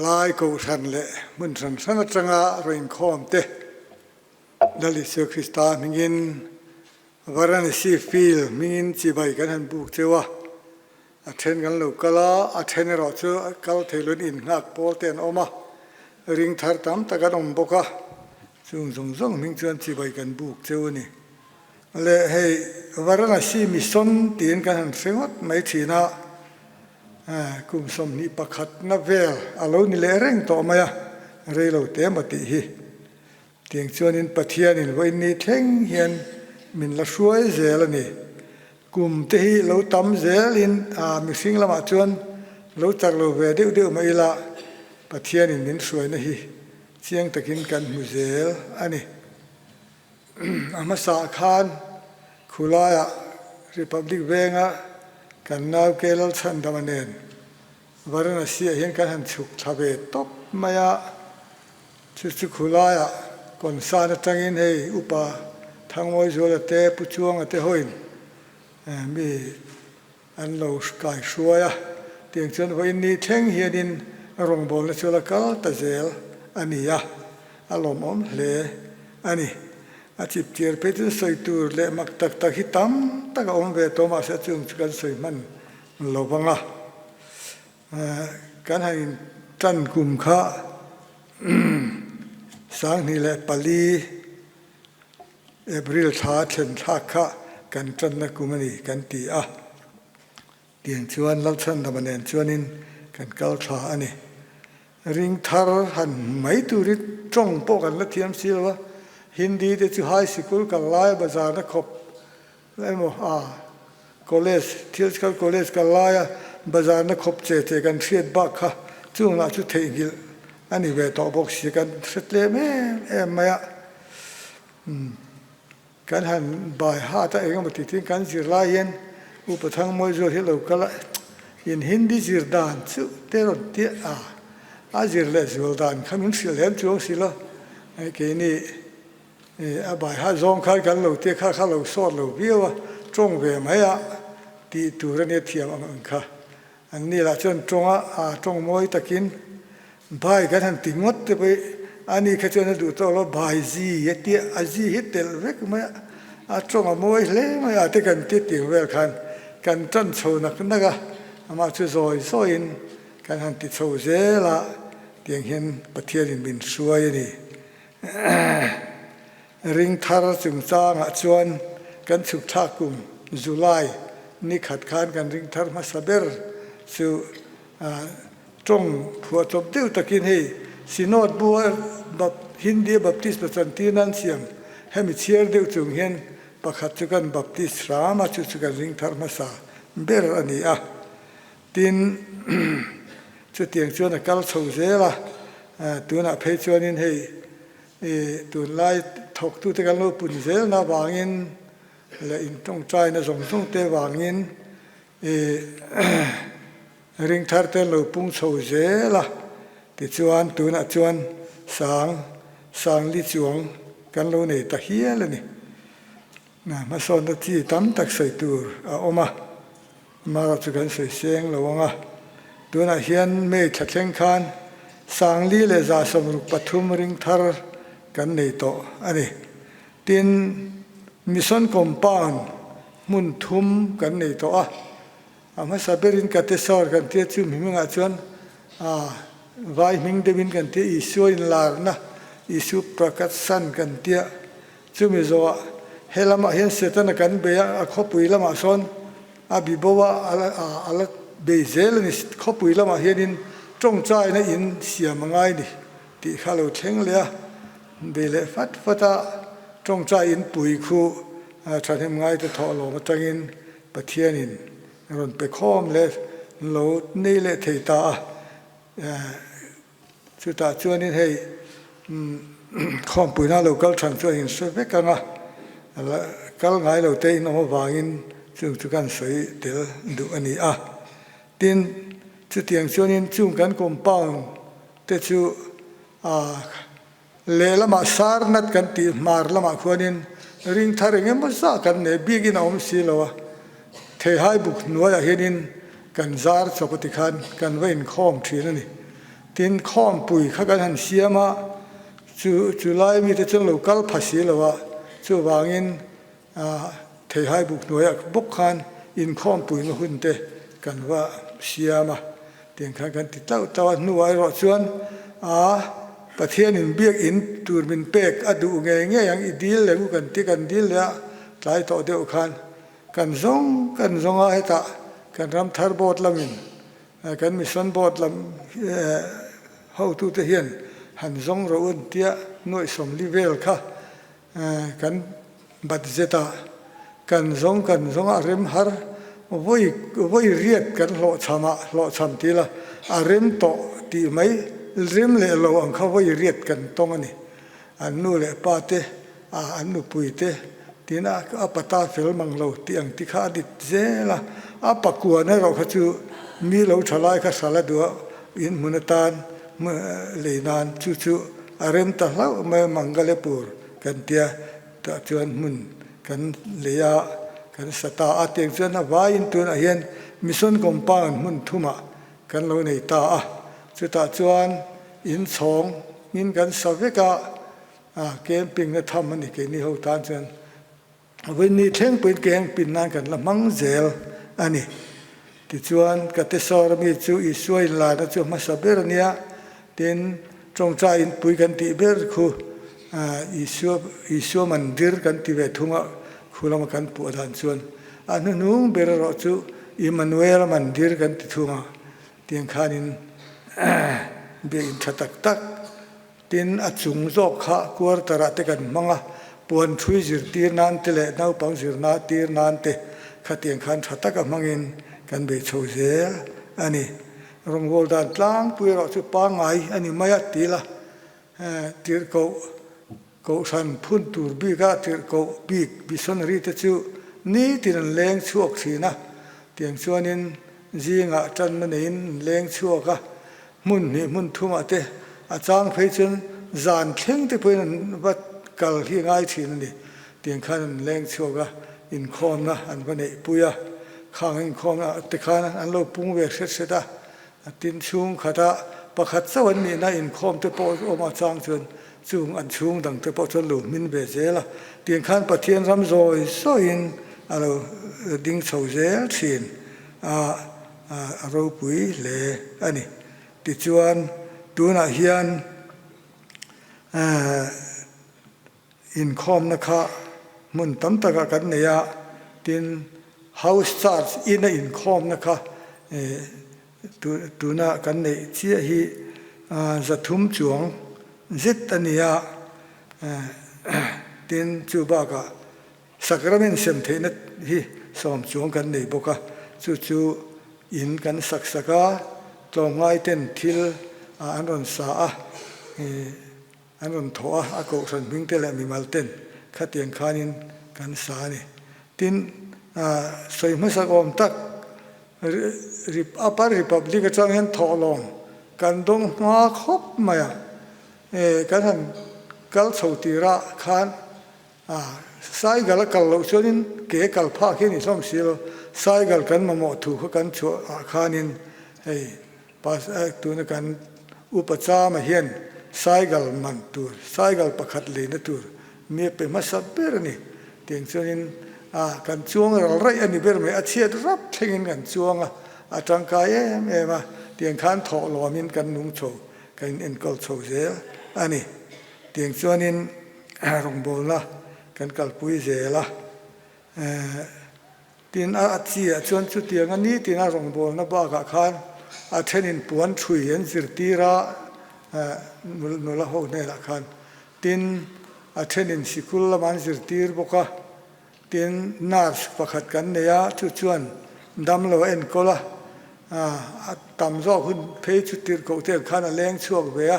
ลายกูทันเลยมันสันสันจังอาเริงคอมเตดลิเซคริสตามิงินวารันซีฟิลมิงินจีบายกันหันบุกเจวะอาเทนกันลูกกลาอาเทนรอเจอกัลเทลุนอินนักโปลเตนออกมาริงทาร์ตัมตะกันอมบกะซุงมิงจวนจีบายกันบุกเจวนี่เลยให้วารันซีมิซอนตีนกันหันเสียงวัดไม่ทีน่ากุมสมนิปขัดนับเวลอาลูนิเลเร่งต่อมาเรื่องเราเตะมาตีฮีเตียงชวนินปะเทียนินวันนี้เท่งเฮียนมินละช่วยเจลนี่กุมตีฮีเราทำเจลินมิสิงละมาชวนเราจากเราเวเดียวมาอีละปะเทียนินมินช่วยนะฮีเชียงตะกินกันมุเจลอันนี้อามาสาขานคุลายริพับลิกเวงะกันนาวเกลลชันดามันเองวารันสีเห็นกันหันฉุกทเวตบมายาชุดขุลายก่อนสานตั้งอินให้อุปาทางมวยจัวเตะปุจวงเตะหอยมีอันเราสกายชัวยเตียงชนวันนี้เท่งเฮียดินรงบอลจัวกัลตะเจลอันนี้อารมณ์อมเละอันนี้อาชีพเจียร์เป็นสายตัวเละมักตักหิตัมตักอมเวทมาเสียจุงกันสวยมันโลบังการให้จันกุมข้าสังนี่แหละปลีเอบริลชาเชนชาข้ากันจันนักุมนี่กันตีเตียงชวนลับชันดามันเนชวนินกันเกาชาอันนี้ริงทาร์หันไม่ตุริตรงโปกันละเทียมสิลวะฮินดีเดชไฮสคูลกันไล่บาซาร์นักขบเลยโมคอลเลจเที่ยวกันคอลเลจกันไล่บาซาร์นักขบเจตกันเชียดบักค่ะจุงละจุดเทียงอันนี้เวทอบอกสิกันเสร็จเลยแม่ไม่กันหันบ่ายห้าตั้งเองมาติดทิ้งกันจิรลายเย็นอุปถัมภ์มวยจวดที่เราก็ละยินฮินดีจิรดานสุเตรอนเตียจิรเลจวดานขมิ้นสิเลมจวงสิละไอ้เกนี่บ่ายห้าจงข้ากันเราเตี้ยข้าเราสอดเราเบี้ยวจงเวไม่ตีตัวเนี่ยเทียมอันค่ะอันนี้ละจนจงจงมวยตะกินบ่ายกันหันติงดไปอันนี้แค่จนดูตัวเราบ่ายจีเตี้ยจีฮิตเตลเวกไม่จงมวยเลยไม่ที่กันเตี้ยติงเวลกันกันจันโชนักนักมาช่วยซอยนกันหันติดโชเจละเตียงเห็นปะเทียนบินช่วยนี่ริงทาร์จึงจ้างชวนกันสุขทักกุมจุลัยนี่ขัดขานกันริงทาร์มาสเบอร์สู่จงผัวจบเดียวตะกินให้สินอดบัวแบบฮินดีบัพติสต์สันตินันเสียมให้มีเชียร์เดียวจึงเห็นประคัตจุกันบัพติสต์รามาจุกันริงทาร์มาสาเบอร์อันนี้ตินจุดเตียงชวนกัลโซเซล่ะตัวน่ะเพจชวนินให้ตัวไล่ถกตัวกันโลปุ่นเซลน่ะวางินและอินต้องใจน่ะส่งเตวางินริงทาร์เตลโลปุ่งโซเซล่ะติจวนตัวน่ะจวนสังลิจวงกันโลเนี่ยตะเฮียเลยนี่นะมาสอนที่ตั้มตักใส่ตัวออกมาจุกันใส่เสียงระวังตัวน่ะเฮียนเมฆแข่งขันสังลีเลจาสมรุปปฐุมริงทาร์กันในโตอันนี้ตินมิสันคอมปานมุนทุมกันในโตมาสับเบรินกัตเตสอร์กันเทียจุมิมงอาจวนวายมิงเดวินกันเทียอิสุอินลาร์นะอิสุประกัศสันกันเทียจุมิโซเฮลามาเฮนเซตันกันเบียขบุยลามาซอนบิบวะอัลเบเซลนิสขบุยลามาเฮนินจงใจนะอินเสียมังไงนี่ที่ข้าเราเทงเลยเบลฟัดจงใจอินปุยคูฉันเห็นไงจะทอหลมาจังอินปะเทียนินรอนไปข้อมเลยโหลนี่เลยเทตาสุดท้ายชวนนี่ให้ข้อมปุยน่าเราก็ฉันช่วยอินสวยกันนะแล้วก็ไงเราเตะน้องวางอินซึ่งทุกการสวยเดี๋ยวดูอันนี้ดินจุดเตียงชวนอินจุ่มกันกลมปังแต่จู่เลละมาสารนัดกันตีมาร์ละมาขวานินริงทาริงเอ็มภาษากันเนี่ยบีกินเอาไม่สิลวะเทหายบุกนัวอย่างเห็นินกันซาร์สปฏิคันกันเว้นข้อมทีนั่นนี่ เท ตินข้อมปุ๋ยข้ากันหันเสียมาจุไลมีแต่จนโลกัลภาษีแล้วว่าจู่วางอินเทให้บุกหน่วยบุกคันอินข้อมปุ๋ยมาหุ่นเตกันว่าเสียมาเตียงข้ากันติดเต้าตอนนัวรอชวนประเทศอินเบียกอินตูร์บินเป็กอดูเงี้ยอย่างอีดีลเลยกูกันที่กันดีลเลยหลายต่อเดียวกันซงไอ้ตากันรำทาร์บอดลำอินกันมิสันบอดลำhow to the hian han zong ro un tia noi som level kha kan bat zeta kan zong a rem har voi riat kan lo cham ti la a rem to ti mai rem le lo ang kha voi riat kan tong ani an nu le pa te an nu pui te tina a pata fel mang lo ti ang ti kha dit zela a pakua na ro kha chu mi lo thalai kha sala du in munatanเลยนานชูอารมณ์ตลอดมามังกรปูร์กันเตียตะจวนมุนกันเลียกันสตาอาเตียงจวนวายินตัวเฮียนมิสนกมปานมุนทุมากันเราในตาจุตาจวนอินสองอินกันสเวกาเกมปิงนะทำมันอีกนี่เขาตานจวนวันนี้เท่งเป็นเกมปินนานกันละมังเซลอันนี้ที่จวนกัตสอรมีจูอิสวยลาดจูมาสเบรเนียเดินจงใจอินปุยกันติเบรคูอิสวมันดิร์กันติเวทุงะคูลามากันปวดหันส่วนอันนู้นเบรรอจูอิมานูเอลมันดิร์กันติทุงะเตียงขานินเบียอินชัตักเดินอัดจุงโจกขะกวดตระเตกันมังะปวนช่วยจิรตีนานเตเลนาวปังจิรนาตีนานเตขัดเตียงขันชัตักกับมังอินกันเบโชเซลอันนี้รงโวลดานล้างปุยเราจะปางไงอันนี้ไม่ยัดตีละตีร์เขาสันพุ่นตูร์บีก็ตีร์เขาบีกบิสนรีตจูนี่ตีนันแรงชั่วสีนะเตียงชั่วนินจีงะจันมันนินแรงชั่วก็มุนทุ่มเตอาจารย์เพชรจานเข่งที่เป็นวัดกัลที่ง่ายทีนั่นนี่เตียงขันแรงชั่วก็อินคอมนะอันวันนี้ปุยข้างอินคอมนะแต่ข้าอันเราปุ่งเวกเสร็จตินชุงขัดประคัดสวรรค์นี่นะอินคอมที่พอออกมาจางจนชุงอันชุงดังที่พอจนหลุมมินเบเซละเตียงขันประเทียนรำโอยโซอินเราดิ้งโซเซลชินเราปุยเล่อันนี้ติจวนตัวน่ะเฮียนอินคอมนะคะมุนตั้มตะกันเนี่ยติน house charge อินอินคอมนะคะตัวน่ะกันในเชี่ยฮีจะทุ่มจวงจิตอันนี้ตินจูบากะสักระเมนเซมเทนฮีสอมจวงกันในบกะจู่อินกันสักตรงไงเต็นทิลอันนั้นสาอันนั้นถั่วอากาศมิงเตลมีมาลเต็นขัดยังขานินกันสานี่ตินสวยมาสักอมตักริพับลิกจังเห็นทอลงกันดงมาครบมากันหันกัลสุติระขานสายกัลกัลเราชนินเก๋กัลภาคีนี่สมศรีสายกัลกันมาหมดถูกกันชัวขานินปัสตัวนักันอุปจามาเห็นสายกัลมันตัวสายกัลประคัดเลยนะตัวมีเป็นมาสับเบรนี่เตียงชนินกันช่วงเราไรอันนี้เบรไม่อาเชียรับเชิงกันช่วงจังกายมาเตียงขันถอหลอมินกันนุ่งโชกันเอ็นกอลโชเซลอันนี้เตียงชนินรงโบละกันกัลปุยเซละตีนอาเชียชวนชุดเตียงอันนี้ตีนรงโบนะบ้ากะขันอาเทนินปวนชุยเห็นสิรตีระนุละหกเนี่ยละขันตีนอาเทนินสิคุลละมันสิรตีร์บกะตีนนาร์สประคัดกันเนี่ยชุดชวนดำโลเอ็นก็ละตำรอคุณเพยชุดตีร์เขาเตียงขันแรงช่วงเวีย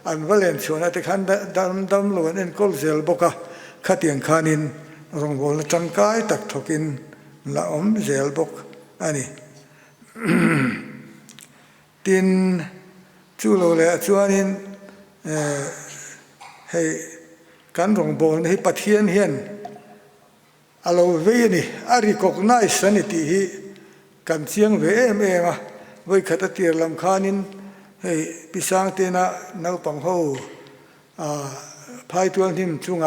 อันว่าเล่นชวนแต่ขันดำโลเอ็นก็เซลบกะขัดเตียงขันินรงโบละจังกายตักทกินละอมเซลบกอันนี้ตินจูโลเลจวนนินให้กันรงโบนให้ปะเทียนเฮียนอาโลเวนี่อาริกอกไนสันิติกันเชียงเวมาไว้ขัดเตียร์ลำคานิน ให้พิสังเตนะนักปังหูภายตัวนิ่มจุง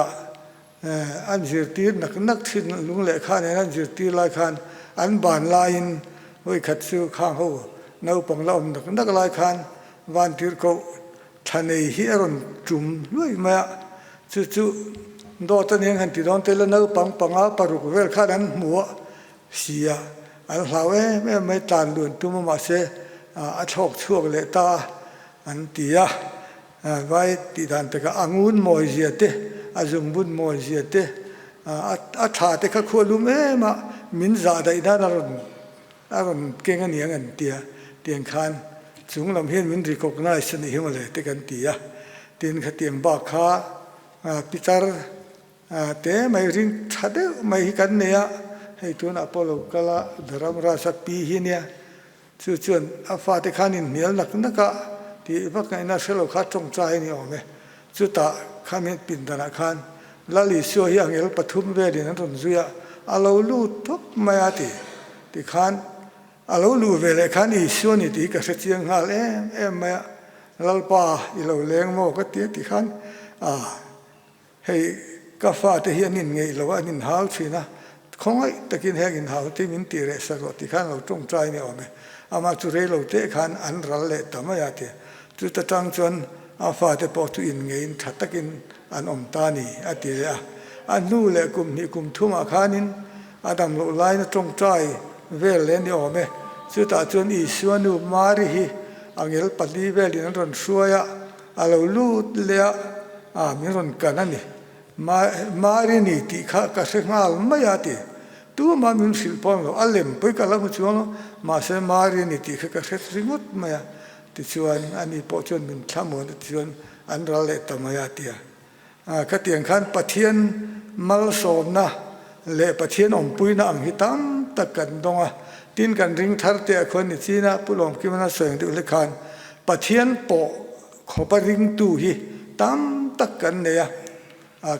อันจิตตีนักทิ้งลุงเล็กข้าเนี่ยอันจิตตีลายขันอันบานลายน์ไว้ขัดสู้ข้างหูนักปังละอมนักลายขันวันที่เขาทันไอเฮียรอนจุ่มด้วยมาจู่ๆโดนตัวเองหันติดโดนเตลนักปังปารุกเวลข้านั้นหัวเสียอันเราไม่ตานลุนตุ้มมาเสอาชกช่วงเลตาอันตีไว้ติดอันแต่ก็อังุนมอยเสียเตอาจุงบุญมอยเสียเตอาชาเตก็ควรรู้มามินซาได้ด้านอารมณ์เก่งอันนี้กันเตียงคันสูงลำเฮียนมินริกกน่าสนิทมาเลยเตกันตีเตียนขเตียงบาค้าพิจารเตไม่ริงชัดไม่กันเนี่ยให้ตัวนักพลกลาดรามราชปีหิเนี่ยส่วนอาฟาติขานินเหนียวหนักนักที่พวกนั้นเสลขาจงใจนี่ออกไหมสุดตาขามิปินธนาคารลลิชัวยังเอลปฐุมเวดินั้นตรงนี้อาลูลูทุกไม่อาทิที่ขานอาลูลูเวลขานอีชัวนี่ที่กษัตริย์ยังหาไม่ลลปาอีลูเลงโมก็ที่ขานให้กาฟาที่เฮียนินไงเราว่านินหาวชีนะคงไอ้ตะกินแหกินหาวที่มินตีเรสกที่ขันเราจงใจนี่ออกไหมอามาจุเรเราเตะขันอันรัลเล่แต่ไม่อาทิจุดตั้งจนอาฟาเตปอตุอินไงชัดตะกินอันอมตานีอาทิเละอันนู่เละกุมนี่กุมทุ่มอาคานินอาดัมโลไลน์จงใจเวลเลนนี่ออกไหมจุดตั้งจนอีสวนุมาริฮีอังเอลปัลลีเวลินั้นรอนชัวยอาเราลูดเละมีรอนกันนั่นนี่มารินีที่ข้ากษัตริย์งาลไม่อาทิตัวมามินสิลปอนเราอัลเลมไปกันแล้วมุชวนมาเสมารินีที่ข้ากษัตริย์สิงห์ไม่ที่ชวนอันนี้พอชวนมินทำมันที่ชวนอันรัลเลตไม่อาทิก็เตียงขันปะเทียนมัลโซมนะเละปะเทียนอมปุยนะอังหิตัมตะกันดงตินกันริงทัรเตะคนนี่จีนะผู้หลงกิมันน่าสวยดูเลยขันปะเทียนโปขบริงตูฮีตัมตะกันเนี่ย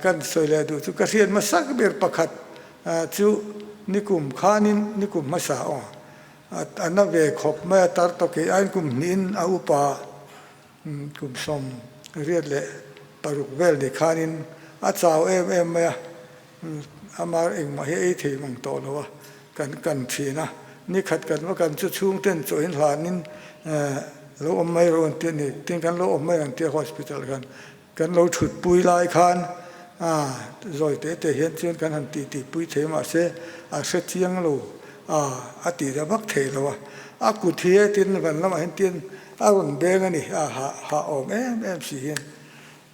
กันสวยเลยดูทุกเสียนมาสักเบียร์ประคัดจูนิคุมขานินนิคุมมาสาวอันนั้นเวขบแม่ตาตะเกียนกุมนินอาอุปากุมสมเรียดเลยปรุกเวลในขานินอาจาวเมอามาเองมาให้ทีมังโตนะวะกันทีนะนี่ขัดกันว่ากันชุดชุ่งเต้นสวยหลานนินเราอมไม่รู้เตียนี่เตียนกันเราอมไม่กันเตียฮอสพิทอลกันเราฉุดปุยลายคานรอยเตะเห็นเช่นกันหันตีปุยเทมาเสเสเชียงโลอาติจะบักเทลวะกุเทียตินกันแล้วมาเห็นตินรุนเบงันนี่หาออกสีเห็น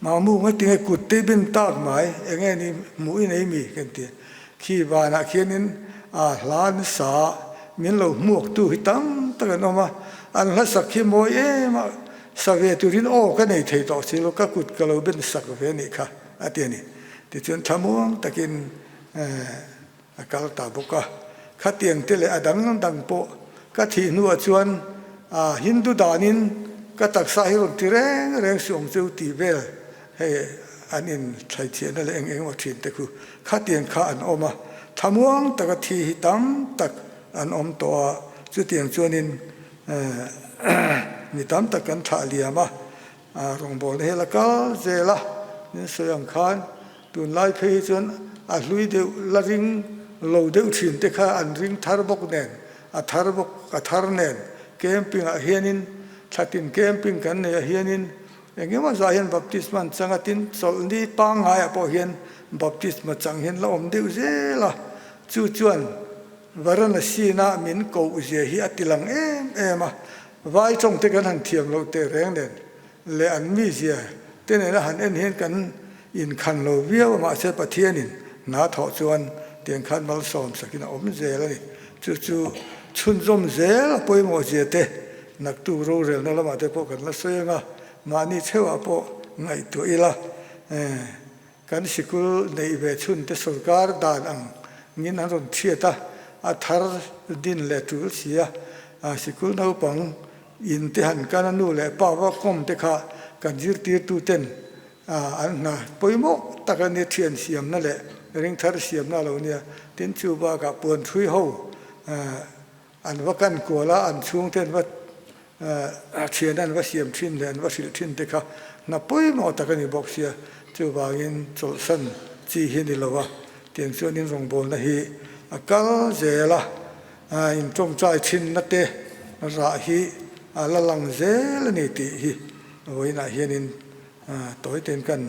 มามูไม่ติงกุเตบินตากหมายเองนี่มูอินเอมีกันเตียขี้บานะเขียนนินล้านสามินเราหมวกตู้หิตังตะกันออกมาอันละสักขี้โมยมาสเวตุรินโอกันในเทต่อสิโลกกุดกะเราเป็นสักเวนี่ค่ะอาเตียนี่ที่จนทำวงตะกินกาลตาบุกะขัดเตียงเตเลอดังโปก็ที่นัวชวนฮินดูดานินก็ตักสายรถที่แรงส่งเจ้าตีเวลให้อันนี้ใช้เทียนนั่นเองว่าทีนแต่คือขัดเตียงข้าอันออกมาทำวงตะกที่หิตัมตักอันอมตัวจุดเตียงชวนนินมีตามตะกันถ่ายเลียมารงบอลเฮลักเจล่ะนี่สยามขันตุนไล่เพย์จนลุยเดียวละริงโลเดียวถิ่นเด็กข้าอันริงทาร์บกเนนทาร์บกทาร์เนนเกมปิ้งเฮียนินชัดินเกมปิ้งกันเนี่ยเฮียนินอย่างเงี้ยว่าจะเห็นบัพติสมันจังตินสอนดีปังหายพอเห็นบัพติสมันจังเห็นละอมเดียวเจล่ะจู่จวนวารณสีน่ะมินกูเจียฮีอติลังมาไว้จงเตกันหันเทียมเราเตแรงเด่นเลยอันมีเสียเตเนี่ยนะหันเห็นกันอินคันเราเวียวมาเสพเทียนินนาถอดชวนเตียงคันมาสอมสักนะอมเจแล้วนี่จู่ชุนจมเจแล้วป่วยหมดเจเตนักตูรู้เรื่องนั่นละมาเตพวกกันละเสียงมานี่เชื่อว่าพวกไงตัวอีละกันสิกุลในเวชุนเตสุรการดานอังงี้นั่นรอนเชียตาทาร์ดินเลตุลเสียสิกุลนาปังอินเตหันกันนู่นแหละป้าว่าคมเตค่ะกันยืดตีตูเต้นอันน่ะปอยโมตะกันเนี่ยเทียนเสียมนั่นแหละเร่งทาร์เสียมนั่นเราเนี่ยตินจูบากับปวนทุยหูอันว่ากันกัวละอันช่วงเต้นว่า เชียนั่นว่าเสียมทิ้นเลยว่าสิลทิ้นเด็กนับปุ้ยหมอตะกันนี่บอกเสียจูบางินโจสันจีเห็นดีแล้ววะเตียงส่วนนี้รงบนนะฮีกัลเจล่ะอินจงใจทิ้นนัดเตะราฮีละลังเจลนี่ตีฮีไว้น่ะเฮียนินต่อยเต็นกัน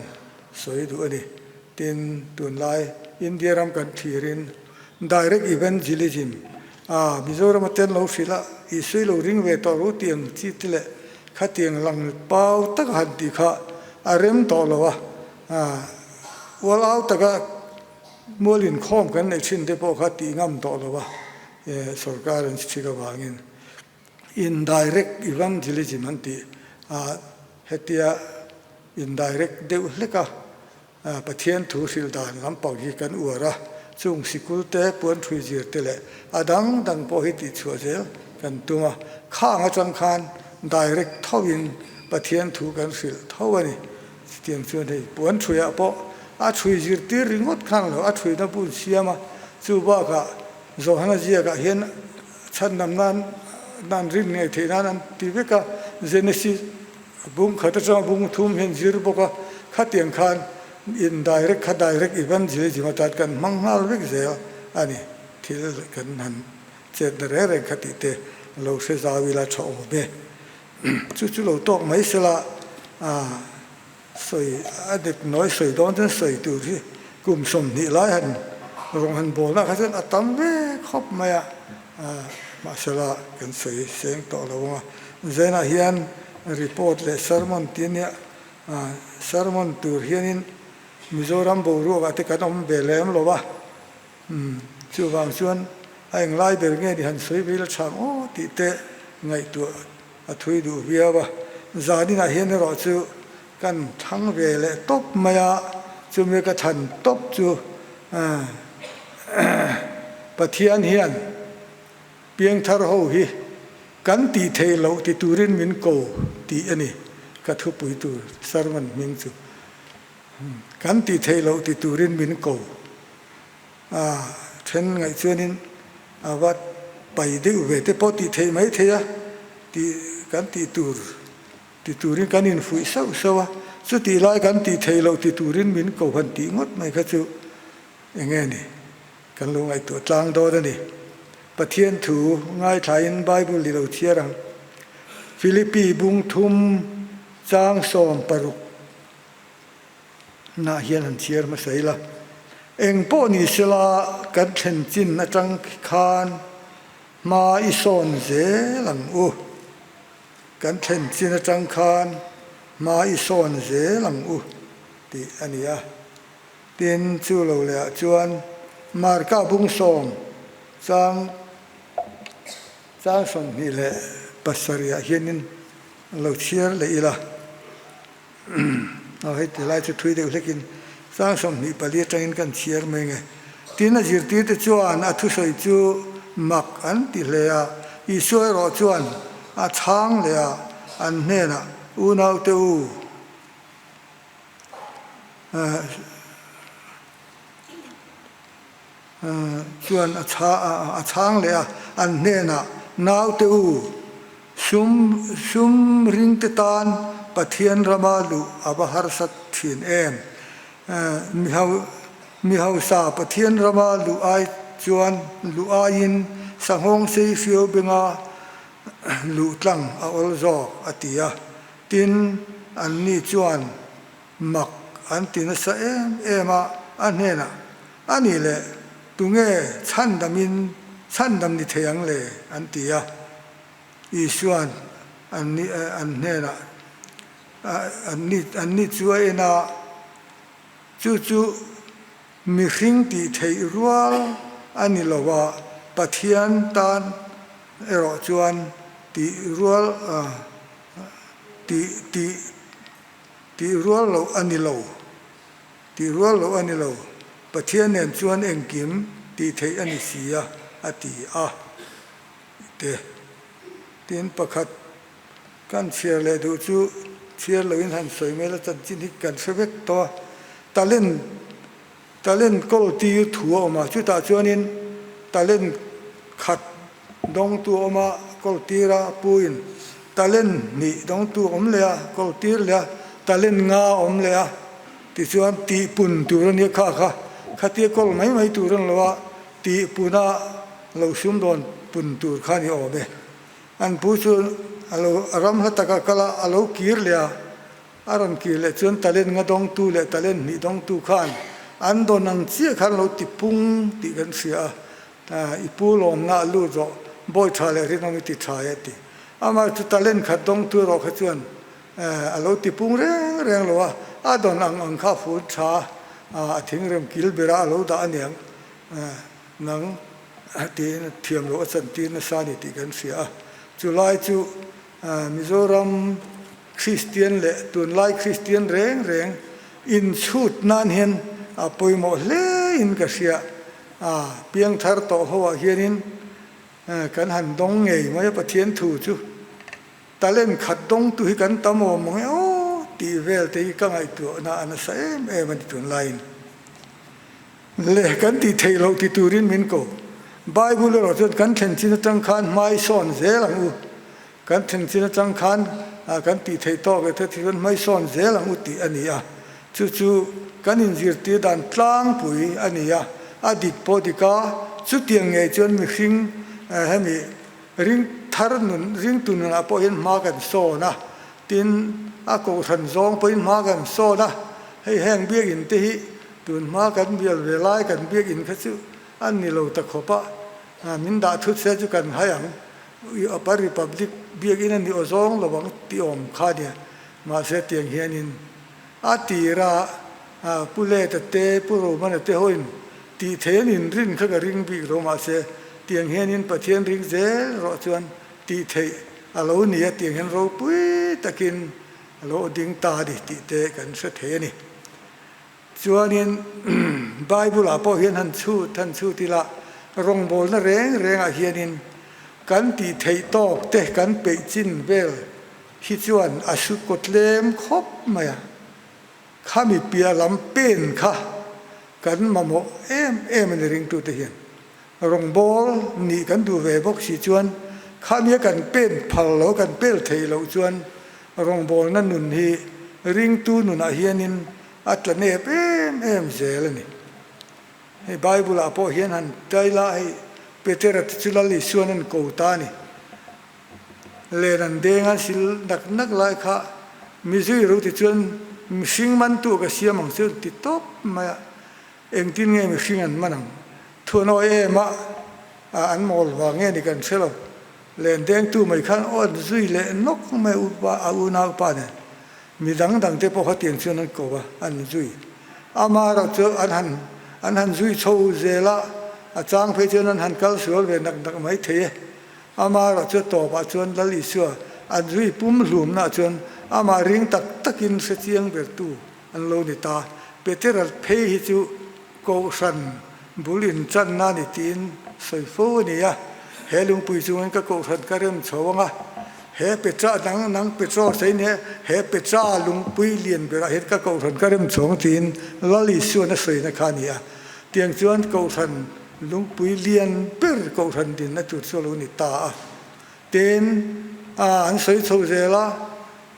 สวยดูอันนี้เต็นตุนไลอินเดียรำกันทีริน direct evangelism มิโซรามันเต็นเราสิละอิสุยเราริงเวตอรู้เตียงจิตเลข้าเตียงหลังเป้าตะหันติข้าอารมณ์ต่อละวะว่าเราตะกะมัวลินข้อมกันในชิ้นที่พวกข้าตีงำต่อละวะสุรการนสิกบางิน indirect evangelism นั่นตีเฮติยา indirect เดือดเล็กปะเทียนถูสิลดานลำปอกฮีกันอวระจุงสิกุลเตปวนทุยจีร์เตเลดังพอฮิติชัวเจลกันตัวข้างอาจารย์คาน direct เท่าอินปะเทียนถูกันสิลเท่าวันนี้เตียงชวนให้ปวนทุยปอทุยจีร์ตีริงดข้างแล้วทุยนับบุญเสียมาจูบ้ากะโจฮันเจียกะเห็นฉันนำนั่นรินเนี่ยที่นั่นที่เวกะเจเนซิสบุ้งขัดจังบุ้งทุ่มเห็นจีร์บอกะขัดเตียงคานindirect ขัด direct evangelism มาจัดกันมังงาเรื่องเสียอันนี้ที่กันหันเจตเรื่องขัดติเตเราเสียวิลาชอบเบจู่ๆเราตกไม่สละสวยเด็กน้อยสวยโดนจนสวยดูที่กลุ่มสมนิไลหันรงหันโบนะเขาจะตั้มเว้ครบไหมมาสละกันสวยเสียงต่อเราว่าเจน่าเฮียนรีพอร์ตเลยสารมันที่เนี่ยสารมันตัวเฮียนินมิโซรัมบูรุว่าที่กันอมเบลเลมหรอวะชูบางส่วนไอ้ไล่เบลเงี้ยดิหันสวยวิลชามโอ้ติเตไงตัวทุยดูเบียวะจานี่น่ะเห็นเราจูกันทั้งเวลตบมาจูเมกทันตบจูปะเทียนเฮียนเพียงทาร์โฮฮีกันตีเทลติตูรินมินโกตีอันนี้กระทุปุยตูสารมันมิงจูกันตีเทลติตูรินมินโกเช่นไงส่วนนี้ว่าไปได้เวทพอตีเทไม่เทียตีกันตีตูรินกันอินฟุยเศร้าสุดที่ไล่กันตีเทลติตูรินมินโกพันตีงดไม่เข้าจูอย่างงี้นี่กันลงไอตัวจางโดนนี่ปะเทียนถูง่ายไทยในไบเบิลเราเทียรังฟิลิปปีบุงทุมจางสอมปรุกน่าเฮียนเทียร์มาใส่ละเอ็งป้อนี่สละกันเช่นจินนะจังคานมาอิสอนเจลังอูกันเช่นจินนะจังคานมาอิสอนเจลังอูที่อันนี้เตียนจูเราเลยจวนมาร์กาบุงสอมจางสมนี่แหละปัสสริยะเฮียนินเราเชียร์เลยอีละเอาให้แต่ไล่จะทุยเด็กเล็กินสร้างสมนี่ปลีจังกันเชียร์ไม่ไงที่น่าจิตที่จะจวนทุสอยจูมักอันติเลยอีสวยรอจวนช้างเลยอันเนี่ยนะอูนาวเตอูชวนช้างเลยอันเนี่ยนะนาวเตอูซุมริงเตตานปะเทียนรามาลุอบหารสัตถินเอ็มมิฮาวซาปะเทียนรามาลุไอจวนลุอายินสังหงเซฟิโอเบงาลุตังอาอลโซอติยาตินอันนี้จวนมักอันตินสะเอมาอันเนี่ยนะอันนี้แหละตุงเอชันดำนิเทียงเลยอันติยาอีส่วนอันนี้นะอันนี้ช่วยนะจู่มีสิ่งที่เทรัวอันนี้เราว่าปะเทียนตานรอจวนที่รัวที่รัวเราอันนี้เราที่รัวเราอันนี้เราปะเทียนเนี่ยจวนเองกิมที่เทอันนี้เสียอติเตียนประคัดกันเชียร์เลยดูจู่เชียร์เราอินหันสวยไหมแล้วจันจินิกันเสวกตัวตาเล่นก็ตีถั่วออกมาชุดตาชวนินตาเล่นขัดดองตัวออกมาก็ตีระปูน ตาเล่นนี่ดองตัวอมเลยกอลตีร์เลยตาเล่นงาอมเลยที่ส่วนตีปุ่นตัวนี้ข้าที่กอลไม่ตัวนั้นเลยว่าตีปุ่นเราซุ่มโดนปุ่นตัวข้านี่ออกไปอันผู้ชนเราอารมณ์หัตถกะกะละเรากีร์เลยอารมณ์กีร์เลยส่วนตาเล่นงาดองตัวเลยตาเล่นนี่ดองตัวข้านอันโดนนังเสียขันเราติปุงติกันเสียอีปูลมน่าลู่รอบอยชาเลริน้องติชายติอามาจุดตาเล่นขัดดงตัวเราขจวนเราติปุงเร่งเราว่าโดนอังข้าฟูชาทิ้งเริ่มกิลเบราเราด่าเนี่ยนังที่เทียมเราสันตินสานิติกันเสียจุลายจุมิโซรัมคริสเตียนเละตุนไลคริสเตียนเร่งอินชุดนั่นเห็นปอยหมดเลยอินกเสียเพียงทาร์โตหัวเฮียนินกันหันดงไงไม่ปะเทียนถูจูตาเล่นขัดดงตุยกันตะโมมองโอ้ตีเวลตีกังไอตัวน่าอันนั้นเอ็มันตุนไลน์เล่กันตีเทโลตีตูรินมินโกไบเบิลเราจะกันเห็นจินจังคันไม่สอนเซลังอุกันเห็นจินจังคันกันตีเทโตกันที่มันไม่สอนเซลังอุตีอันนี้จู่กันอินจิตตีดันตลางปุยอันนี้อดีตปอดิกาสุดยังไงจนมีสิ่งให้มีริงทารุณริงตุนนะพอเห็นมากันโซนะตินอากูทันซองพอเห็นมากันโซนะให้แห้งเบียกินที่ตุนมากันเบียเวลากันเบียกินขั้วอันนี้เราตะขบะมินดาทุตเสจุกันให้ยังอปาริพับลิกเบียกินนี่อซองระวังตีอมขาเนี่ยมาเสียเตียงเฮียนินอาตีระผู้เล่ตเตผู้รู้มันเตหอยตีเทนินรินข้ากริงบีโรมาเสเตียงเฮียนินปะเทียนริงเจรอจวนตีเทอโลนี่เตียงเห็นเราปุ้ยตะกินอโลดิ่งตาดิตีเตกันเสเทนี่จวนนี้ไบเบิลพอเห็นท่านชูทีละรงโบลนั่นเร่งอาเฮียนินกันตีเทตอกเตกันเปจินเวลฮิจวนอาสุกตเลมคบมาข้ามีเปียลำเป็นค่ะกันมาโมมันเริงตัวเทียนรงโบลนี่กันดูเวบกสิจวนข้ามีกันเป็นพัลโลกันเป็นเทโลจวนรงโบลนั่นนุนฮีริงตูนุนอาเฮียนินอัตละเนปเซลนี่ให้ไบเบิลพอเห็นหันใจละให้เปเตอร์ตุลลิส่วนนั้นกูตานี่เลนันเดงอันสิลนักไล่ข้ามิซุยรู้ที่จวนสิ่งมันตัวก็เสียมังสุดติดตบมาเองที่เงี้ยมีสิ่งอันมันทัวน้อยมาอันมอลว่าเงี้ยนี่กันเสร็จแล้วเลนเดงตัวไม่ขันอ่อนซุยเลนกไม่อุปาอุณาปาเนี่ยมีดังเตปเขาเตียงส่วนนั้นก็ว่าอันซุยอามาเราเจออันหันซุยโชว์เจละจางเพจนั้นหันกัลสวลเวนักไม่เทอามาเราเจอต่อไปจนลลิสัวอันซุยปุ่มหลุมน่ะจนอามาริงตักกินเสียงเบิดตูอันโลนิตาเปเตอร์เพย์ฮิจูโกสันบุลินจันนานิตินสอยฟูนี่เฮลุงปุยจวนก็โกสันก็เริ่มโชว์ว่าเฮเปจ้านังเปจ้าใส่เนี่ยเฮเปจ้าลุงปุยเลียนเบราเฮก็โกสันก็เริ่มโชว์ตินลลิส่วนสวยนะขานี่เตียงจวนโกสันลุงปุยเลียนเปิร์โกสันดินนะจุดโซโลนิตาเต็นอันสวยโชว์เจล่า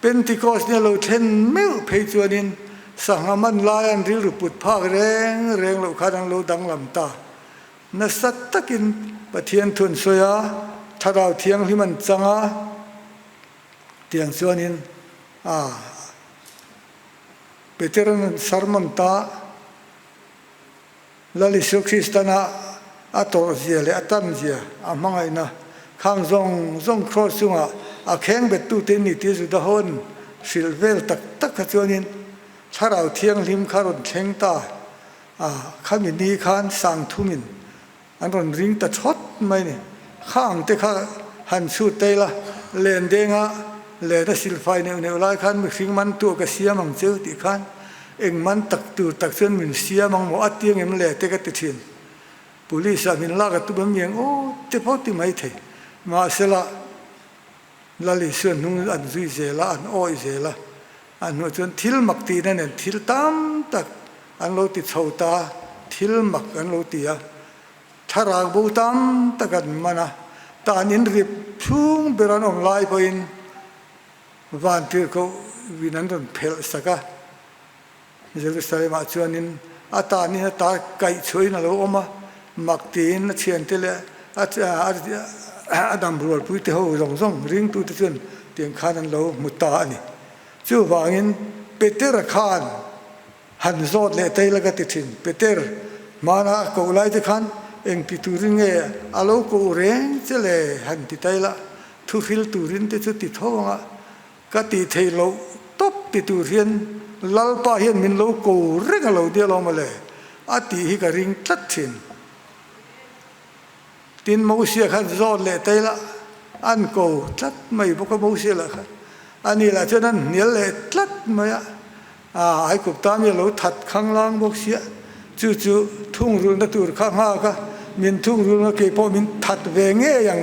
เป็นที่ก็เนี่ยเราเช่นไม่เพยจวนินสังหามันลายอันที่รูปุดภาคแรงเราขาดังเราดังลำตานัสัตตะกินปะเทียนทุนสวยถ้าเราเทียงที่มันจังเทียงจวนินเปเตอร์นันสารมันตาลลิสุคริสตนาอัตโตเจียเลอัตันเจียมังไงนะข้างซงครอสุงแข็งเบ็ดตู้เต็นนี่ที่สุดหอนสิลเวลตักขจวนินถ้าเราเที่ยงลิมคารอนเชงตาข้ามินีคานสังทุมินอันนั้นริงตัดชดไหมเนี่ยข้างแต่ข้าหันสูดเตละเลนเดงเลนสิลไฟเนี่ยลายคันมีสิ่งมันตัวก็เสียมังเจอติคันเองมันตักตัวตักเส้นมินเสียมังหมออัดเตียงเอ็มเลเตก็ติดเทียนปุลิสามินลากตุบเมียงโอ้เจ็บพอติไม่เทมาเสละลลิส่วนนุ่งอันซุยเจละอันอ้อยเจละอันนู้นจนทิลมักตีนั่นเองทิลตามตักอันโลติดเท่าตาทิลมักอันโลติถ้ารากบูตามตักกันมานะตานินริบชุ่งเบรันอมไลไปอิน วันที่เขาวินันรันเพลสักเยรูซาเล็มชวนนินอาตานี่ตาไก่ช่วยนั่นเราออกมามักตีนเชียนเทเลอาดัมบรูลพุทธเขาส่งริงตุตชนเตียงขานันเรามุตตานี่จู่วางินเปเตอร์ขานหันโซดเลตัยละก็ติดสินเปเตอร์มานะกูไล่ที่ขันเองติดตูริงเออาลูกูเร่งเจเลหันติดไตละทุฟิลตูรินติดจุดติดท้องก็ติดเทโลตบติดตูรินลัลปะเห็นมินโลกูเร่งเราเดียวลงมาเลยอาติฮิการิงตัดสินตินมูเสียขันโซดเลตัยละอันกูตัดไม่พวกมูเสียละครับอันนี้แหละฉะนั้นเนี่ยเลตัดไม่ไอ้กุบตามเนี่ยเราถัดข้างล่างบุกเสียจู่ๆทุ่งรุ่นตัวข้างห้าก็มินทุ่งรุ่นก็เก็บพอมินถัดเวงเงี้ยอย่าง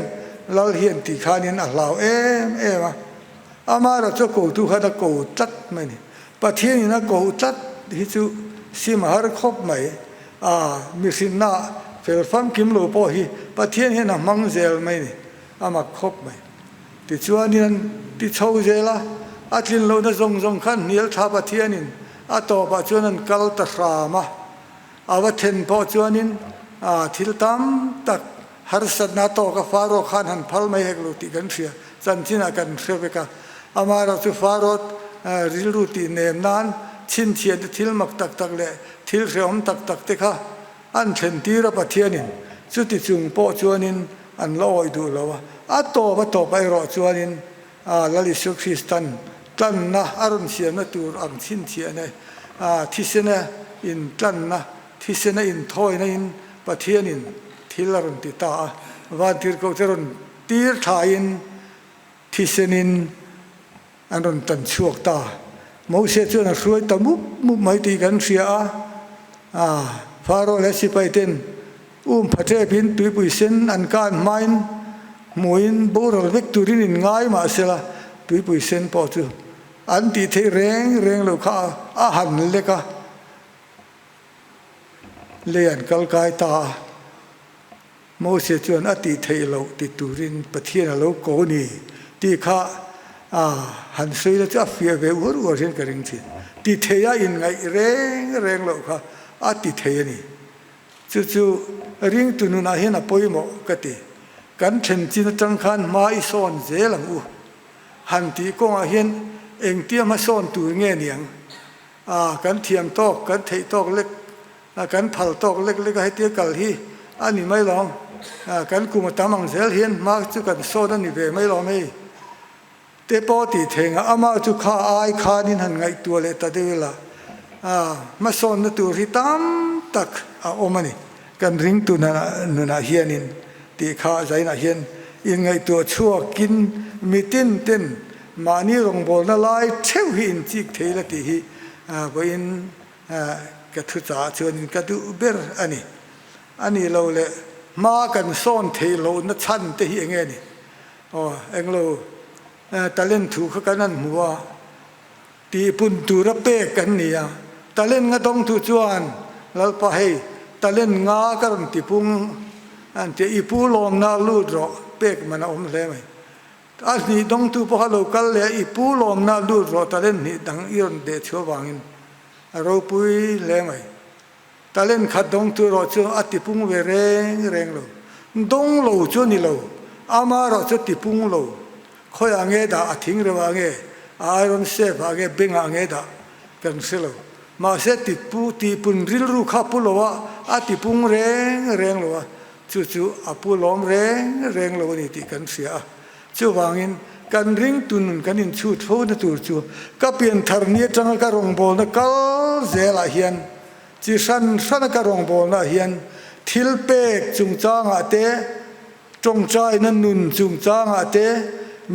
เราเห็นที่ขานี่นะเรามาอามาเราจะกูทุกข์นะกูตัดไหมนี่ประเทศนี้นะกูตัดที่จู่สิมหาคบไหมมีสินน่าเฟลฟังกิมโลพอฮีประเทศนี้นะมังเซลไหมนี่มาคบไหมที่ชัวนี่นั่นที่เช่าเจละอาทิตย์เราเนี่ยส่งขันเนียลทาประเทศนี้ต่อไปชัวนั้นกัลตะรามาว่าเทนพอชัวนี้ทิลตามตักฮาร์สันนาโตกับฟาโรขันหันพัลไม่ให้กลุติกันเสียจันทินากันเสียไปกันมาเราจะฟาโรริลรูติเนมนานชินเชียนทิลมักตักเละทิลเสียมตักเตค่ะอันเทนตีระประเทศนี้สุดที่จุงพอชัวนี้อันลอยดูแล้วว่าต่อไปรอชัวนี้ลลิสุคริสตันตันนะอารมณ์เสียนะตัวอังชินเชียนะที่เสนะอินตันนะที่เสนะอินทอยนะอินประเทศนินที่ลารุนติตาวันที่เขาจะรุนตีร์ทายินที่เสนินอันรุนตันช่วงตามูเสจวนรวยตามุไม่ตีกันเสียฟาโรห์และสิไปเต้นพระเจ้าพินตุยปุยเซนอันการไม่มวยโบราณเวกตุรินินง่ายมาเสียละตุยปุยเซนพอจูอันที่เทเร่งลูกค้าอาหารเล็กเลียนกัลกายตาโมเสสจวนอติเทเราติตุรินประเทศเราโกนีที่ข้าหันซื้อแล้วจะเฟียเวอร์วัวเช่นกันจริงๆที่เทียอินไงเร่งเราค่ะอติเทนี่จู่ๆริ่งตุนุนาเห็นปอยหมอกติกันเช่นจินจังคันมาอิสอนเจลังหันที่ก็เห็นเองเตี้ยมาซ่อนตัวเงี้ยเนียงกันเทียมตอกกันเทตอกเล็กกันผัลตอกเล็กๆให้เตี้ยกัลฮีอันนี้ไม่ลองกันกุมตามังเซลเห็นมาจุกันโซดันนี่เวไม่ลองไม่เตปอติเทงมาจุข้าขานินหันไงตัวเลตเดวิลามาซ่อนตัวที่ตามตักโอมานี่กันริงตัวนุนาเฮียนินตีข้าใจน่ะเฮียนอินไงตัวชั่วกินมีเต้นมานี่ลงบอลน่ะลายเชวหินจิกเทละตีฮีบอินกระทุจ้าชวนกระดูเบอร์อันนี้เราเลยมากันซ่อนเทโลนัชันเตฮีเองนี่เองเราตะเล่นถูกกันนั่นหัวตีปุ่นตูระเปกกันเนี่ยตะเล่นงาต้องถูจวนแล้วไปให้ตะเล่นงากันตีพุงอันที่อีปูลมนาลูดรอเปกมันอมเลยไหมอันนี้ต้องถูพอเรากันเลยอีปูลมนาลูดรอตะเล่นนี่ดังอีรอนเดชชัววังเราปุยเลยไหมตะเล่นขัดดงตัวรอจนอติพุงเวเร่งเราดงเราจนนี่เราอามาเราจะติพุงเราคอยอ่างเงดาทิ้งเรื่องเงอารอนเซฟอ่างเงเบ่งอ่างเงดากันเสียเรามาเสติปุนริลรูข้าพุลว่าอติพุงเร่งเราจู่ๆอาปุลอมเร่งเรานี่ติกันเสียจู่วางินกันริงตุนกันอินชุดโฟนตัวจู่ก็เปลี่ยนทาร์เนียจังก็รองบอลนะกัลเซลาเฮียนจีสันก็รองบอลนะเฮียนทิลเปกจุงจางอาเตจงใจนั้นนุนจุงจางอาเต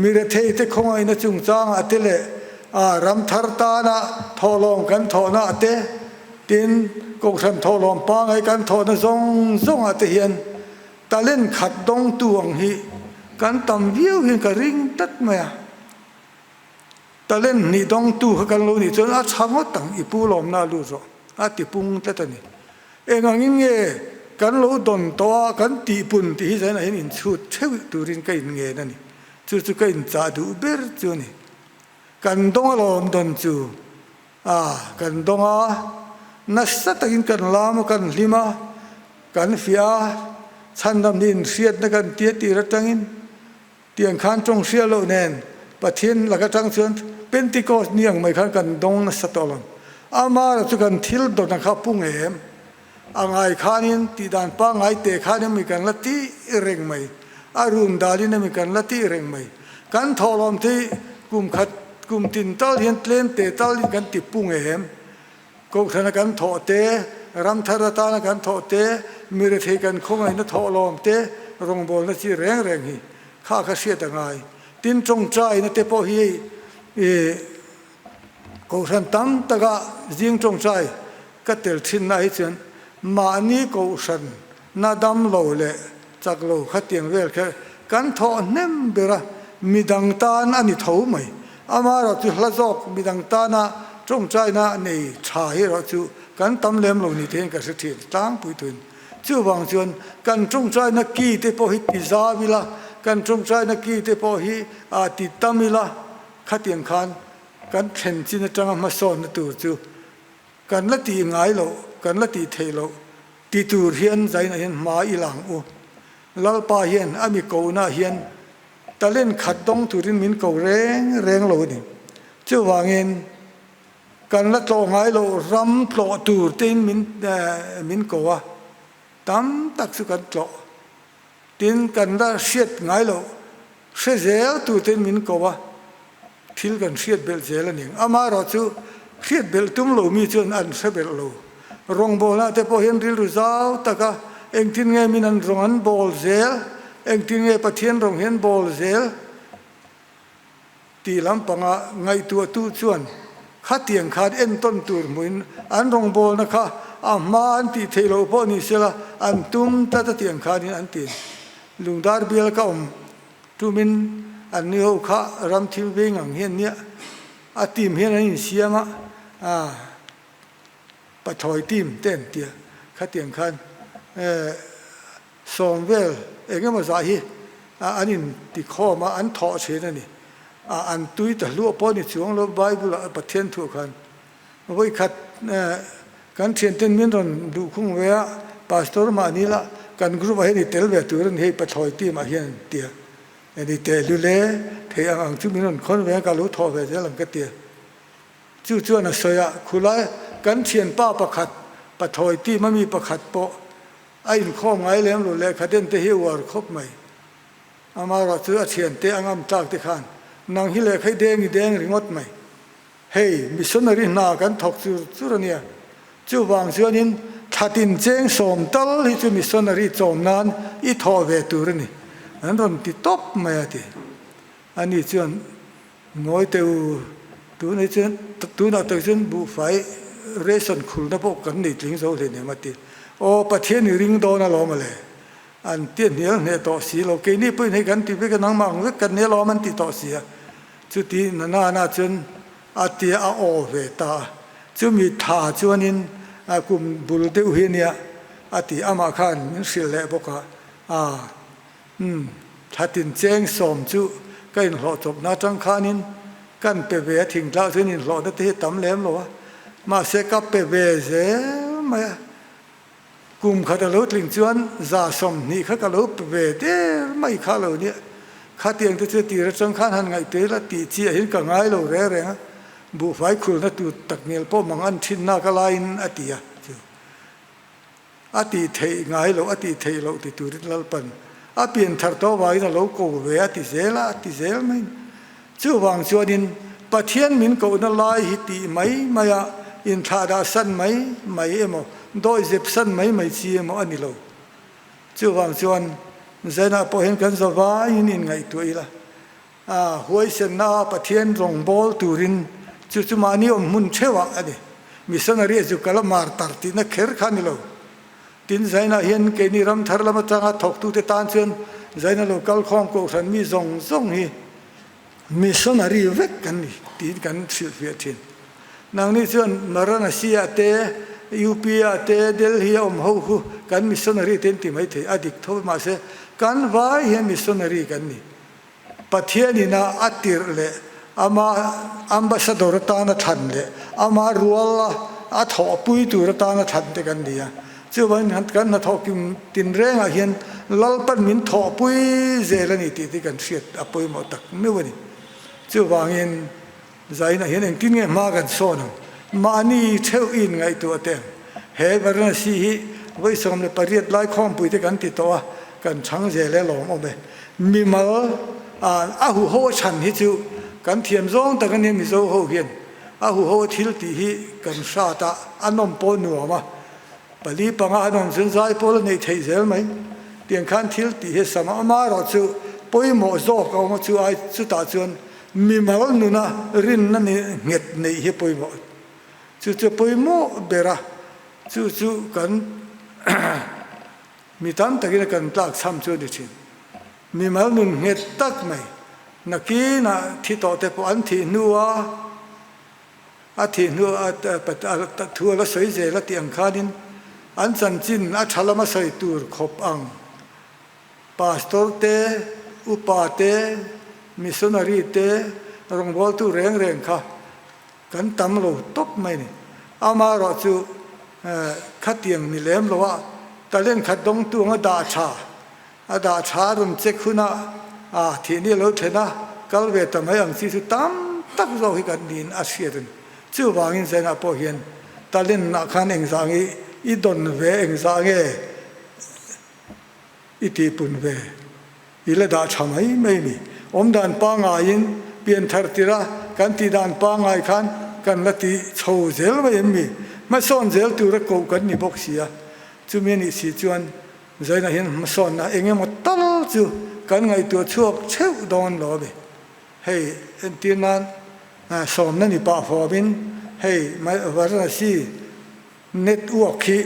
มีระเทศคงไอ้นั่นจุงจางอาเตเลรำทาร์ตานะทอลองกันทอนะอาเตตินกงสันทอลองปางไอ้กันทอนะซงอาเตเฮียนตะเล่นขัดดงตวงฮีกันตำวิวเห็นกระริงตัดมาตะเล่นนี่ดงตัวกันโลนี่จนอาชามตังอีปูลมนาลูจอาติปุงตัดนี่เองงิ้งเงกันโลดนตัวกันตีปุ่นตีใจไหนนี่ชุดเชวิตุรินกันเงนั่นนี่จู่ๆกันจ่าดูเบอร์จู่นี่ กันดงลมดนจูกันดงนัสตักินกันลามกันลิมากันฟิอาชันดำดินเสียดนักันเตียตีรัตังอินเตียงขันจงเสียโลเนนปะเทียนหลักจังส่วนเป็นติโกสเนียงไม่ขันกันดงนัสตอลมอามาเราจะกันทิลดนักขับปุ่งเอ็มอ่างไอขานินตีดานป้างไอเตะขานินมีกันละตีเร่งไม่อารุณดาลินมีกันละตีเร่งไม่กันทอลมที่กุมขัดกุมตินตัลเห็นเล่นเตะตัลกันติปุ่งเอ็มก็ธนากันทอเตะรำธารตานกันทอเตะมีเรื่องกันคงไอ้นั่นทอลมเตะรงบอลนั่นจีแรงฮีข้าข้าเสียต่างไงตินจงใจนั่นเตะพอฮีก็ฉันตั้มตะกะยิงจงใจก็เตลชินนั่นเองมานี่ก็ฉันนาดำโลเล่จากโลขัดเตียงเวลแค่กันทอเนมเบระมีดังตาอันนี้เท่าไหมอามาเราจุดละจอกมีดังตานะจงใจนะนี่ชายเราจุกันตำเล็มโลนี่เทียนกับเสถียรตั้งปุยตุนจู่บางส่วนกันจงใจนักกีเตปอหิติซาวิละกันจงใจนักกีเตปอหิอาติตามิละขัดเตียงขันกันเห็นจินจังมาสอนตัวจู่กันละตีง่ายโลกันละตีเทโลตีตูเฮียนใจนะเห็นมาอีหลังอูลลปาเฮียนอามีโกน่าเฮียนตะเล่นขัดตรงตูรินมินโกแรงโลนี่จู่วางเงินกันละโตง่ายโลรำโผล่ตูตินมินโกวะตั้มตักสุกันโผล่ตินกันละเสียดง่ายโลเสียเซลตูตินมินโกวะทิลกันเสียดเบลเซลนี่อามาเราจู่เสียดเบลตุ้มโลมีจนอันเสเบลโลรงบอลนะแต่พอเห็นริลรู้เจ้าตะกะเองทิ้งเงมินันรงอันบอลเซลเองทิ้งเงปะเทียนรงเห็นบอลเซลตีลำปังไงตัวตู้ชวนขัดเตียงขาดเอ็นต้นตูร์มุนอันรงบอลนะคะมาอันตีเทโลพอนี่เสละอันตุ้มตัดเตียงขาดนี่อันตีลุงดาร์เบลก็ตุมินอันนี้เขาข้ารำทิวเวงังเห็นเนี่ยอาติมเห็นอันนี้เสียมปะถอยติมเต้นเตียขัดเตียงขันสองเวลเองก็มาสาฮีอันนี้ติข้อมาอันทอเชนนี่อันตุยแต่ลัวป้อนนี่ช่วงลัวไบเบิลประเทศทั่วกันว่าขัดกันเทียนเต้นมินรอนดูคุ้งเวะพาสตอร์มานี่ละกันกรุ๊ปให้นี่เตลเวตัวนั้นให้ปะถอยติมมาเฮียนเตียอันนี้เตลุเล่เทียงจุมินรอนคนเวะก็รู้ทอเวจะหลังก็เตียจู่ๆน่ะเสียคุไลกันเทียนป้าประคัดปะถอยตีมันมีประคัดโปไอ้ข้อไงเลี้ยงหลุดเลยขัดเดินเตะหัวครบไหมอามาเราซื้อเทียนเตะงามจากที่ขันนางฮิเลให้แดงริงดไหมเฮ้ยมิสนารีนากันถกสุรเนี่ยจู่บางส่วนนี้ถ้าตินเจงสมตัลที่จู่มิสนารีจอมนั้นอีทอเวตุรนี่อันนั้นติดตบไม่ได้อันนี้ส่วนน้อยเตวตัวนี้ส่วนตัวนั้นตัวส่วนบุไฟเรสันคุลนะพวกกันนี่ถึงโซเลเนี่ยมาติโอประเทศนี้ริงโดนล้อมาเลยอันเตี้ยเนี่ยต่อสีโลกนี้เพื่อนให้กันที่เพื่อนนั่งมังเวกันเนี่ยล้อมันติต่อสีจุดที่น่าจนอาเตียอาโอเวตาจะมีท่าจวนินกลุ่มบุรุษเดียวเนี่ยอาติอามาขันมันสิเล่บอกว่าถ้าตินเจงสมจุก็อินหล่อจบนาจังขานินกันเปเวทิ้งเล่าจนินหล่อนั่นที่ตำเล็มหรอวะมาเสกับเปเวเซมากลุ่มขัดลุดลิงจวนซาสมนี่ขัดลุดเวเดไม่ข้าเราเนี่ยข้าเตียงที่จะตีระจังขันหันไงเตละตีเจียเห็นกับไงเราแรงบุไฟคุลนั่นตัวตักเนียลพ่อมังอันชินนากลายนอติยาอติเทไงเราอติเทเราติตัวริลลปันอาเปลี่ยนทัดตัวไว้เราโกเวอติเซลไม่จู่วางชวนินปะเทียนมินโกนั่นลายหิติไหมมายาอินทาดาสันไหมเอโมโดยเจ็บสันไหมชีเอโมอันนี้เราจู่วางชวนเจน่าพอเห็นกันสบายนินไงตัวอีละหวยเสนาปะเทียนรงบอลตูรินจู่มานี่อมมุนเชวะอันนี้มิสังเรียจุกละมาร์ตัรตินักเขรขานิเราตินเจน่าเห็นเกนิรัมทาร์ละมาจังถกตุเตตานเชนเจน่าโลกัลข้องโกสันมีซงฮีมิสังเรียเวกกันนี่ตีกันสิลเฟียทินนางนี่ส่วนมรณะเสียเตยูปีเตเดลฮีอมฮูกันมิสังเรียเต็นที่ไม่เทอดิกทบมาเสกันไว้เห็นมิสังเรียกันนี่ปะเทียนี่นะอัติรเล ama ambassador ta na than le ama rual a tho pui tu ra ta na than te kan dia chu ban han kan na tho kim tin reng a hian lal pan min tho pui zel ani ti ti kan siat a poi mo tak me wani chu wangin zaina hian en tin nge ma kan so na ma ni theu in ngai tu ate he varan si hi voi som le pariat lai khom pui te kan ti to a kan chang je le lom o be mi mal a hu ho chan hi chu kan thiam zong ta kan ni mi zo ho hian a hu ho thil ti hi kan sa ta anom po nu ma pali panga anom zin zai pol nei thei zel mai tiang khan thil ti hi sama ma ro chu poi mo zo ka mo chu ai chu ta chuan mi mal nu na rin na ni nget nei hi poi mo chu chu poi mo bera chu chu kan mi tam ta kan tlak sam chu di chin mi mal nun nget tak mai na ki na thi to te po an thi nuwa a thi nu a ta thua la soi je la tiang khanin an chan chin a thalama sai tur khop ang pastor te upa te missionary te rongbol tu reng reng kha kan tam lo top mai ni ama ro chu khatiang ni lem lo wa ta len khat dong tu nga da cha rum che khuna thi ni lo thena kal ve ta mai ang si su tam tak zo hi kan din a siaden chu wangin zena po hian ta len na khan eng zangi I don ve eng zange I ti pun ve I le da cha mai mai ni om dan pa nga in pian thar tira kan ti dan pa ngai khan kan la ti chho zel mai mi ma son zel tu ra ko kan ni bok sia chu me ni si chuan zaina hian ma son na enge mo tal chu kan ngai tu chuak cheu don lo be hei en tin nan som na ni pa fo bin hei ma varana si network hi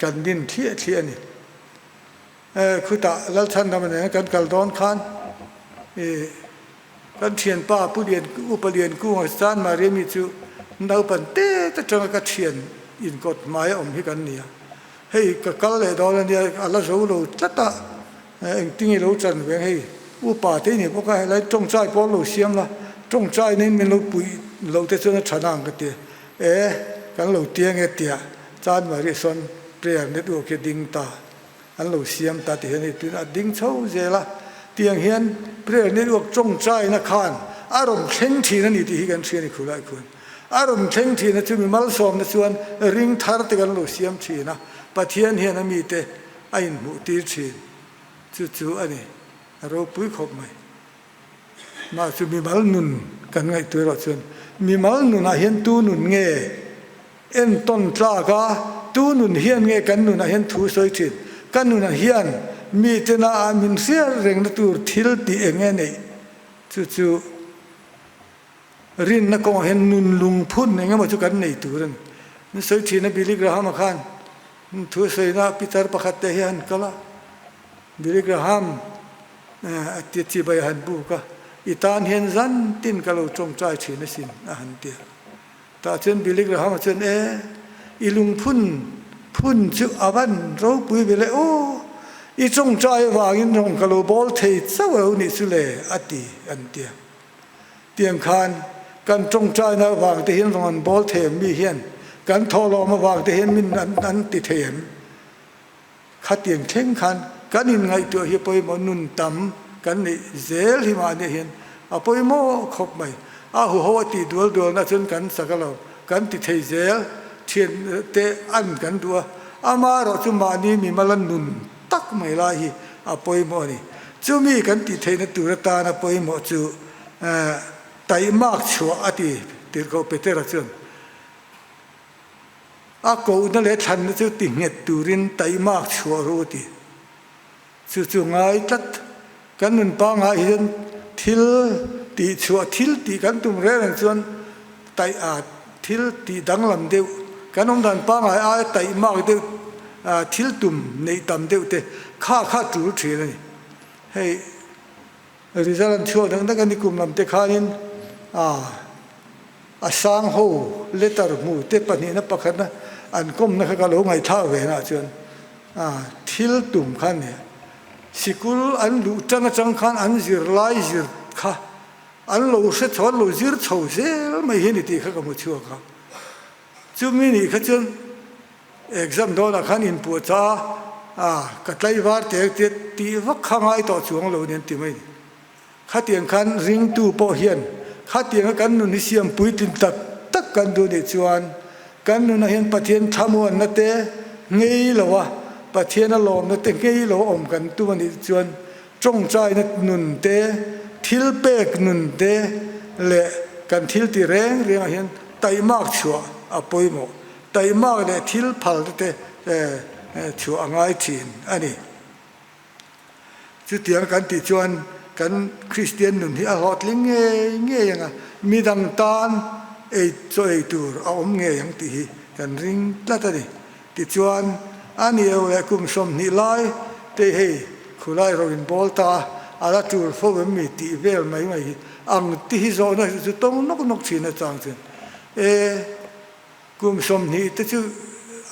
kan din thia thia ni khuta lal chan na ne kan kal don khan kan thian pa pu lian upalian ku san ma re mi chu nau pan te ta chang ka thian in kot mai om hi kan nia hei ka kal le do la nia ala zo lo tata eng tingi lo chan ve hei upa te ni po ka lai tong chai po lo siam la tong chai nen min lo pui lo te chona chanang ka te kan lo tiang e tia chan ma ri son prayer network ke ding ta an lo siam ta ti ni tu na ding chho je la tiang hian prayer network tong chai na khan arom thleng thi na ni ti hi kan thia ni khulai khun arom thleng thi na chu mi mal som na chuan ring thar te kan lo siam thi na pathian hian ami te ain mu ti thi chu ani ro pui khop mai ma chu mi mal nun kan ngai tu ro chuan mi mal nun a hian tu nun nge en ton tla ka tu nun hian nge kan nun a hian thu soi thin kan nun a hian mi te na min sia reng na tur thil ti enge nei chu rin na ko hen nun lung phun nge ma chu kan nei turan ni soi thin na Billy Graham khan thu soi na Peter pakhat te hian kala Billy Graham ti chi bai han bu ka itan hian zan tin kalo chong chai thina sin a han tia ta chen Billy Graham chen ilung phun chu awan ro pui bele o I chong chai wangin rong kalo bol thei chaw ni su le ati an tia tiang khan kan chong chai na wang te hian rong bol them mi hian kan tholo ma wang te hian min an ti them khatiang theng khan kan in ngai tu hi poi mo nun tam kan ni zel hi ma ne hian a poi mo khop mai a hu ho ti dul na chun kan sakalo kan ti thei zel thien te an kan tua ama ro chu ma ni mi malan nun tak mai la hi a poi mo ni chu mi kan ti thei na tu ra ta na poi mo chu tai mak chua ati tir ko petera chun a ko na le than na chu ti nget turin tai mak chua ro ti chu ngai tat kan nun pa nga hian thil ti chua thil ti kan tum re rang chuan tai thil ti danglam deu kan ong dan pa nga tai mak deu thil tum nei tam deu te kha tu thi ni hei rizalan chua dang da kan ni kum lam te khanin a sang ho letter mu te pani na pakhat na an kom na ka lo ngai tha ve na chuan thil tum khan ne sikul an lu chang khan an zir lai zir kha an lo se chon lo zir chho se mai hi ni ti kha ka mu chu ka chu mi ni kha chun exam do na khan in pu cha ka tlai war te te ti vak khangai to chuang lo nen ti mai kha tiang khan ring tu po hian kha tiang kan nu ni siam pui tin tak tak kan du ni chuan kan nu na hian pathian thamu an na te ngei lowa pathian a lom na te ngei lo om kan tu ni chuan trong chai na nun te thil pek nun te le kan thil ti reng reng a hian tai mak chua a poimo tai mak le thil phal te chu angai thin ani chu tiang kan ti chuan kan Christian nun hi a hot ling nge yanga midang tan ei choi tur a om nge yang ti hi kan ring tlatani ti chuan ani e kum som ni lai te hei khulai roin bolta ala tur fo mi ti vel mai mai ang ti hi zo na chu tong nok nok chin na chang chen kum som ni te chu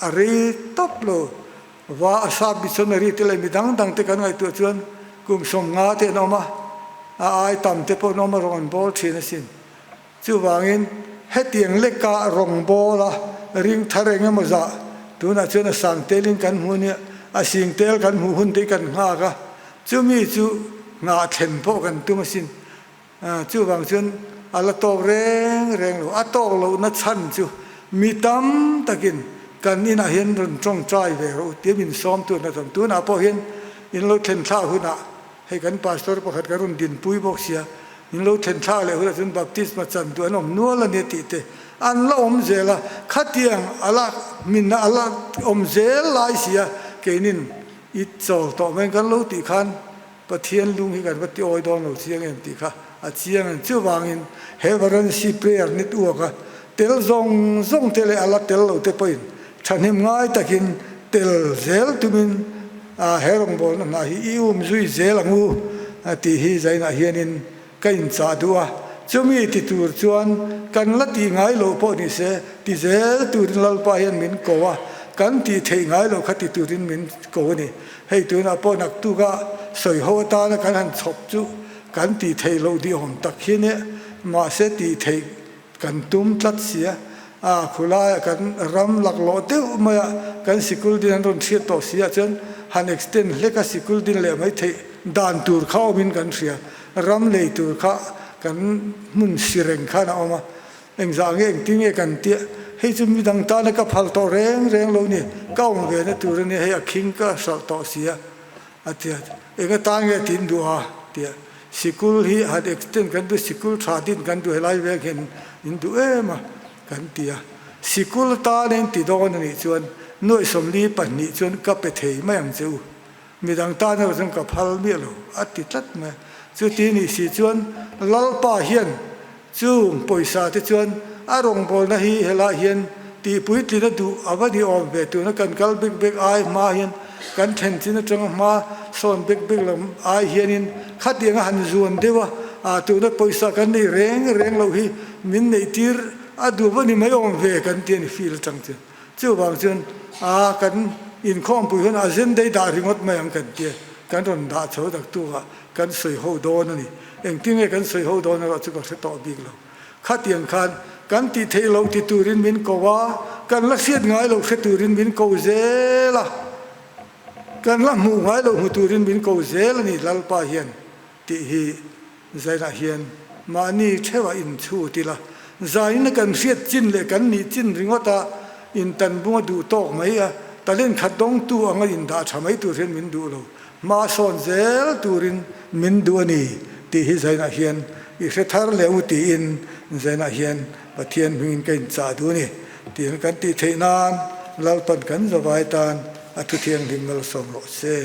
ari top lo wa asa bi son ri te le midang dang te kan ngai tu chuan kum som nga te no ma ai tam te po no ma ron bol chin sin chu wangin hetiang le ka rong bola ring thareng ma za tu na chuan sang telin kan hu ni a sing tel kan hu hun te kan nga ka chu mi chu nga thlen po kan tu ma sin chu wang chuan ala to reng reng lo a to lo na chan chu mi tam takin kan ina hian ron trong trai ve ro ti min som tu na tam tu na po hian in lo thlen tha hu na hei kan pastor pakhat karun din pui bok sia in lo thlen tha le hu chun baptism chan tu anom nual ani ti te an lo om zela khatiang ala min na ala om zel lai sia kenin it chol to men kan lo ti khan pathian lung hi kan pati oi dong lo chiang em ti kha a chiang an chu wangin hevaran si prayer ni tu ka tel zong zong tele ala tel lo te poin thanim ngai takin tel zel tumin herong bol na hi ium zui zel angu ti hi zaina hianin kain cha duwa chumi ti tur chuan kan la ti ngai lo po ni se ti zel tur lal pa hian min kowa kan ti thei ngai lo khati turin min ko ni hei tu na po nak tu ga soi ho ta na kan han chop chu kan ti thei lo di hom tak hi ne ma se ti thei kan tum tlat sia khula kan ram lak lo te ma kan sikul din ron thia to sia chen han extend le ka sikul din le mai thei dan tur khau min kan ria ram le tur kha kan mun sireng kha na oma engzang eng ting e kan tia hei chu mi dang ta na ka phal to reng reng lo ni kaung ve na tur ni hei a king ka sa to sia atia ega ta nge tin du ha tia sikul hi had extend kan du sikul tha din kan du helai ve gen in du ema kan tia sikul ta nen ti don ni chuan noi som li pan ni chuan ka pe thei mai ang chu mi dang ta na jong ka phal mi lo ati tlat ma chu ti ni si chuan lal pa hian chu poisa te chuan arong bol na hi hela hian ti pui ti na du awadi om ve tu na kan kal big big ai ma hian kan then chin atang ma son big big lam ai hianin khatianga han zuan dewa tu na poisa kan ni reng reng lo hi min nei tir adu bani mai om ve kan ti ni feel chang chu chu wang chun kan in khom pui han azen dei da ringot mai ang kan ti kan ron da chho dak tu kan soi ho do na ni eng ting e kan soi ho do na chu ka se to big lo khatiang khan kan ti thei lo ti turin min ko wa kan la siat ngai lo se turin min ko zela kan la mu ngai lo mu turin min ko zel ni lal pa hian ti hi zaina hian ma ni thewa in chu ti la zaina kan siat chin le kan ni chin ringota in tan bunga du tok mai a talen khatdong tu anga in da thamai tu ren min du lo ma son zel turin min du ani ti hi zaina hian i se thar le u ti in zaina hian pathian min kain cha du ni ti kan ti theinan lalpan kan zawai tan atu thiang himmal som ro se